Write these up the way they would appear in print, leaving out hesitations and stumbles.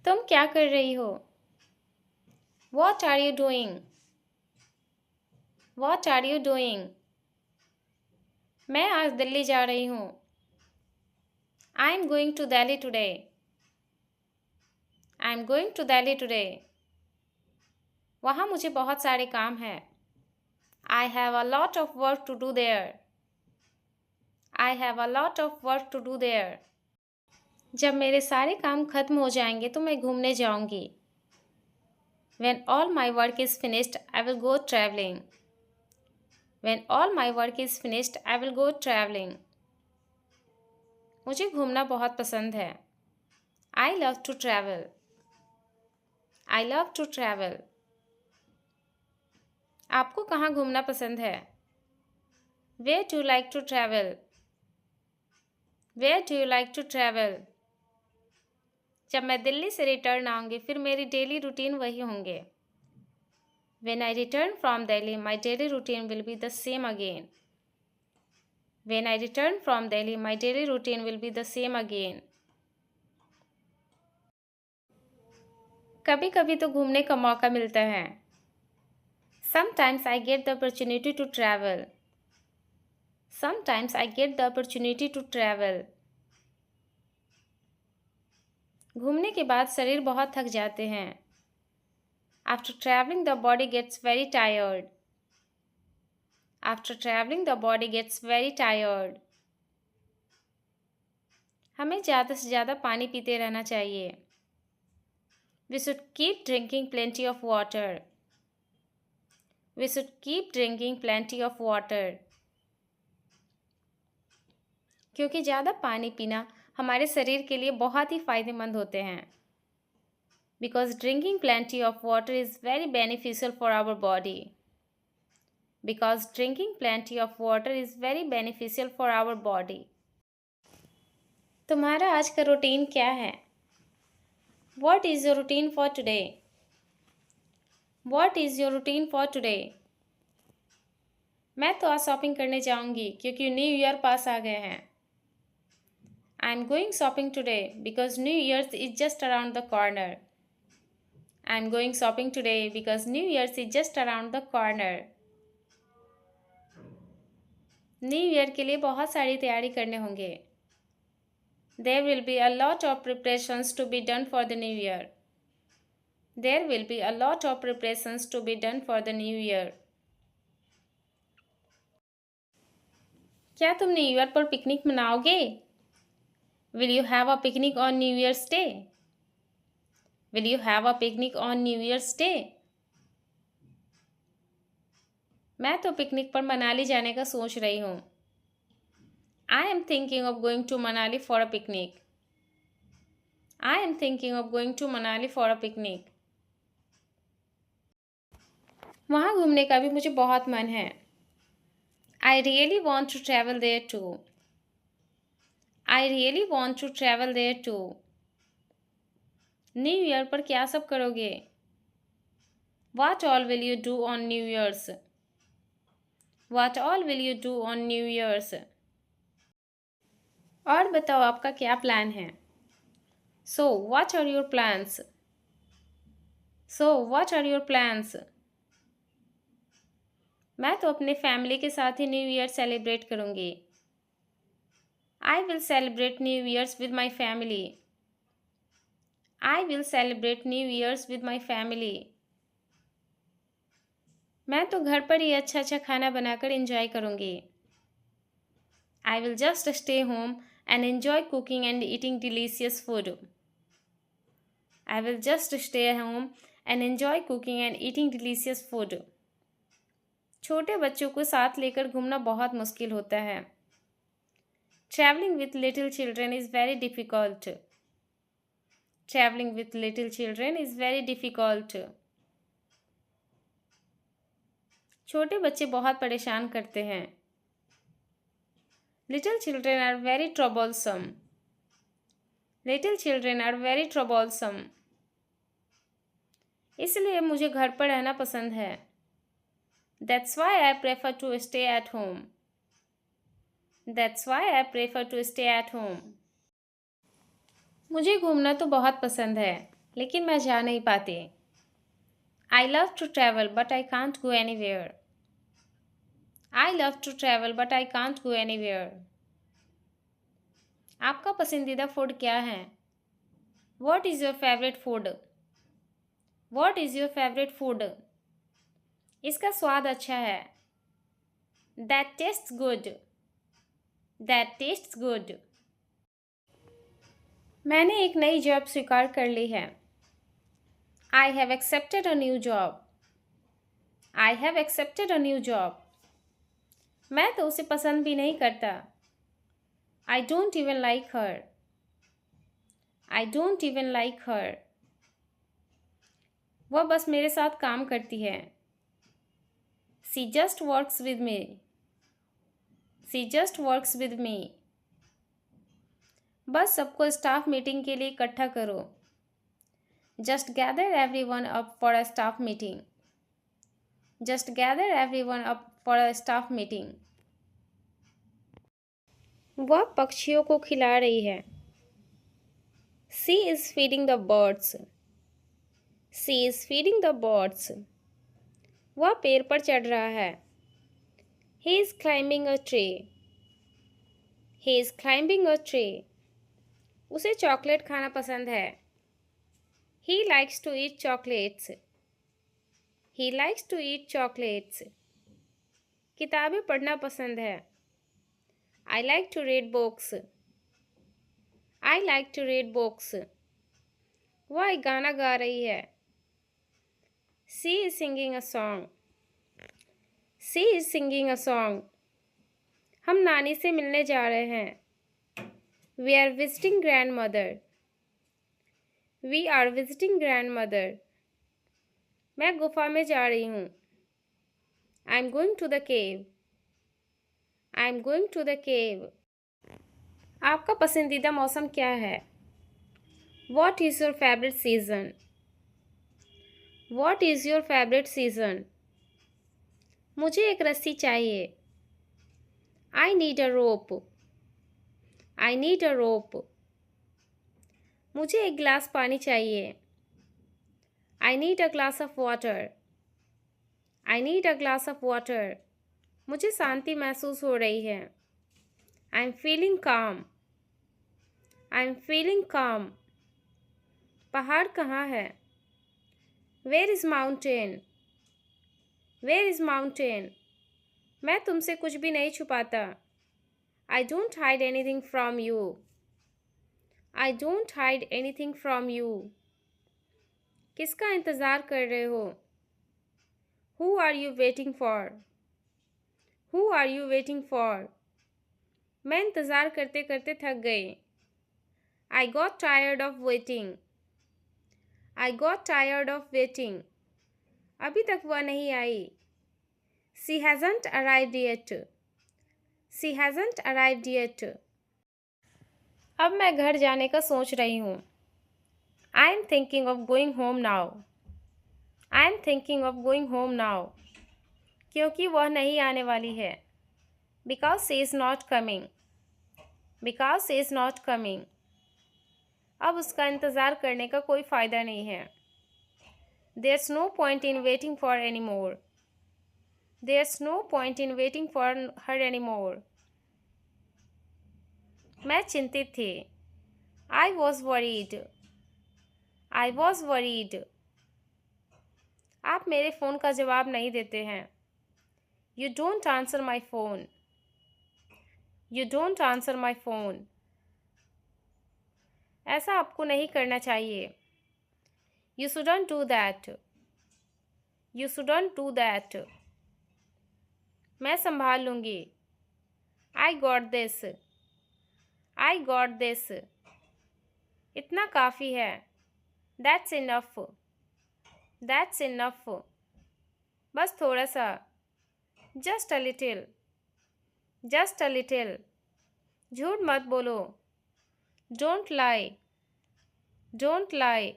तुम क्या कर रही हो? What are you doing? What are you doing? मैं आज दिल्ली जा रही हूँ। I am going to Delhi today. I am going to Delhi today. वहाँ मुझे बहुत सारे काम हैं। I have a lot of work to do there. I have a lot of work to do there. जब मेरे सारे काम खत्म हो जाएंगे तो मैं घूमने जाऊंगी। When all my work is finished, I will go traveling. When all my work is finished, I will go traveling. मुझे घूमना बहुत पसंद है। I love to travel. I love to travel. आपको कहाँ घूमना पसंद है? Where do you like to travel? Where do you like to travel? जब मैं दिल्ली से रिटर्न आऊँगी फिर मेरी डेली रूटीन वही होंगे। When I return from Delhi, my daily routine will be the same again. When I return from Delhi, my daily routine will be the same again. कभी कभी तो घूमने का मौका मिलता है। Sometimes I get the opportunity to travel. Sometimes I get the opportunity to travel. घूमने के बाद शरीर बहुत थक जाते हैं। After traveling, the body gets very tired. After traveling, the body gets very tired. हमें ज़्यादा से ज़्यादा पानी पीते रहना चाहिए। We should keep drinking plenty of water. We should keep drinking plenty of water. क्योंकि ज़्यादा पानी पीना हमारे शरीर के लिए बहुत ही फायदेमंद होते हैं। Because drinking plenty of water is very beneficial for our body. Because drinking plenty of water is very beneficial for our body. तुम्हारा आज का रूटीन क्या है? What is your routine for today? What is your routine for today? मैं तो आज shopping करने जाऊंगी क्योंकि न्यू ईयर पास आ गए हैं। I am going shopping today because New Year's is just around the corner. I am going shopping today because New Year's is just around the corner. New year के लिए बहुत सारी तैयारी करने होंगे। There will be a lot of preparations to be done for the new year. There will be a lot of preparations to be done for the new year. क्या तुम new year पर picnic मनाओगे? Will you have a picnic on New Year's Day? Will you have a picnic on New Year's Day? मैं तो picnic पर मनाली जाने का सोच रही हूँ। I am thinking of going to Manali for a picnic. I am thinking of going to Manali for a picnic. वहाँ घूमने का भी मुझे बहुत मन है। I really want to travel there too. I really want to travel there too. New year पर क्या सब करोगे? What all will you do on New Year's? What all will you do on New Year's? और बताओ आपका क्या plan है? So, what are your plans? So, what are your plans? मैं तो अपने फैमिली के साथ ही न्यू ईयर सेलिब्रेट करूँगी। I will celebrate New Year's with my family. I will celebrate New Year's with my family. मैं तो घर पर ही अच्छा अच्छा खाना बनाकर एंजॉय करूँगी। I will just stay home and enjoy cooking and eating delicious food. I will just stay home and enjoy cooking and eating delicious food. छोटे बच्चों को साथ लेकर घूमना बहुत मुश्किल होता है। Traveling with little children is very difficult. Traveling with little children is very difficult. छोटे बच्चे बहुत परेशान करते हैं। Little children are very troublesome. Little children are very troublesome. इसलिए मुझे घर पर रहना पसंद है। That's why I prefer to stay at home. That's why I prefer to stay at home. मुझे घूमना तो बहुत पसंद है लेकिन मैं जा नहीं पाती। I love to travel but I can't go anywhere. I love to travel but I can't go anywhere. आपका पसंदीदा फूड क्या है? What is your favourite food? What is your favourite food? इसका स्वाद अच्छा है। That tastes good. That tastes good. मैंने एक नई जॉब स्वीकार कर ली है। I have accepted a new job. I have accepted a new job. मैं तो उसे पसंद भी नहीं करता। I don't even like her. I don't even like her. वह बस मेरे साथ काम करती है। She just works with me. She just works with me. बस सबको स्टाफ मीटिंग के लिए इकट्ठा करो। Just gather everyone up for a staff meeting. Just gather everyone up for a staff meeting. वह पक्षियों को खिला रही है। She is feeding the birds. She is feeding the birds. वह पेड़ पर चढ़ रहा है। He is climbing a tree. He is climbing a tree. उसे चॉकलेट खाना पसंद है। He likes to eat chocolates. He likes to eat chocolates. किताबें पढ़ना पसंद है। I like to read books. I like to read books. वह एक गाना गा रही है। She is singing a song. She is singing a song. हम नानी से मिलने जा रहे हैं। We are visiting grandmother. We are visiting grandmother. मैं गुफा में जा रही हूँ। I am going to the cave. I am going to the cave. आपका पसंदीदा मौसम क्या है? What is your favourite season? What is your favourite season? मुझे एक रस्सी चाहिए। I need a rope. I need a rope. मुझे एक गिलास पानी चाहिए। I need a glass of water. I need a glass of water. मुझे शांति महसूस हो रही है। आई एम फीलिंग काम। आई एम फीलिंग काम। पहाड़ कहाँ है? Where is mountain? Where is mountain? मैं तुमसे कुछ भी नहीं छुपाता। I don't hide anything from you. I don't hide anything from you. किसका इंतज़ार कर रहे हो? Who are you waiting for? Who are you waiting for? मैं इंतज़ार करते करते थक गई। I got tired of waiting. I got tired of waiting. अभी तक वह नहीं आई। She hasn't arrived yet. She hasn't arrived yet. अब मैं घर जाने का सोच रही हूँ। I am thinking of going home now. I am thinking of going home now. क्योंकि वह नहीं आने वाली है। Because she is not coming. Because she is not coming. अब उसका इंतज़ार करने का कोई फ़ायदा नहीं है। There's no point in waiting for anymore. There's no point in waiting for her anymore. मैं चिंतित थी। I was worried. I was worried. आप मेरे फ़ोन का जवाब नहीं देते हैं। You don't answer my phone. You don't answer my phone. ऐसा आपको नहीं करना चाहिए। You shouldn't do that. You shouldn't do that. मैं संभाल लूँगी। I got this. I got this. इतना काफ़ी है। That's enough. That's enough. बस थोड़ा सा। Just a little. Just a little. झूठ मत बोलो। Don't lie. Don't lie.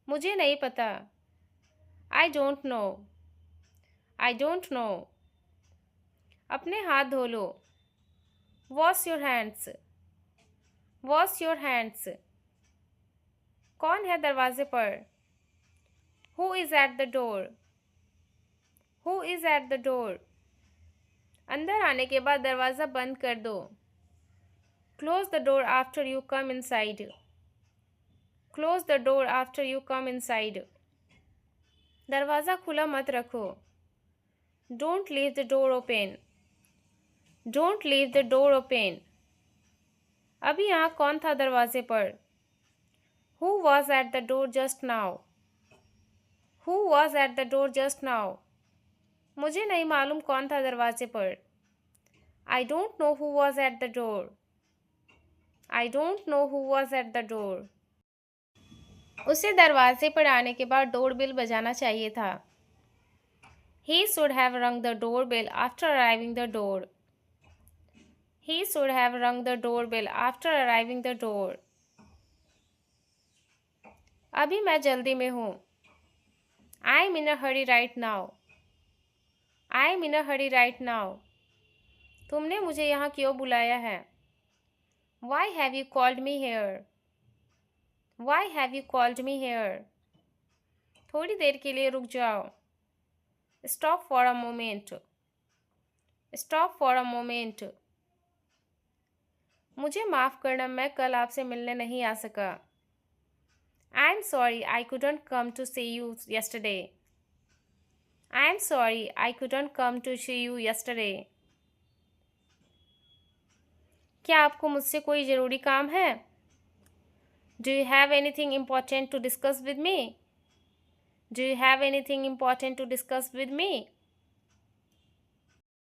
मुझे नहीं पता। I don't know. I don't know. अपने हाथ धो लो। Wash your hands. Wash your hands. कौन है दरवाजे पर? Who is at the door? Who is at the door? अंदर आने के बाद दरवाज़ा बंद कर दो। Close the door after you come inside. Close the door after you come inside. दरवाज़ा खुला मत रखो। Don't leave the door open. Don't leave the door open. अभी यहाँ कौन था दरवाजे पर? Who was at the door just now? Who was at the door just now? मुझे नहीं मालूम कौन था दरवाजे पर। आई don't know who was at the door. I don't know who was at the door. उसे दरवाजे पर आने के बाद डोर बेल बजाना चाहिए था। He should have rung the doorbell after arriving the door. He should have rung the doorbell after arriving the door. अभी मैं जल्दी में हूँ। I'm in a hurry right now. I'm in a hurry right now. तुमने मुझे यहाँ क्यों बुलाया है? Why have you called me here? Why have you called me here? थोड़ी देर के लिए रुक जाओ। Stop for a moment. Stop for a moment. मुझे माफ़ करना, मैं कल आपसे मिलने नहीं आ सका। I'm sorry I couldn't come to see you yesterday. I'm sorry I couldn't come to see you yesterday. क्या आपको मुझसे कोई ज़रूरी काम है? Do you have anything important to discuss with me? Do you have anything important to discuss with me?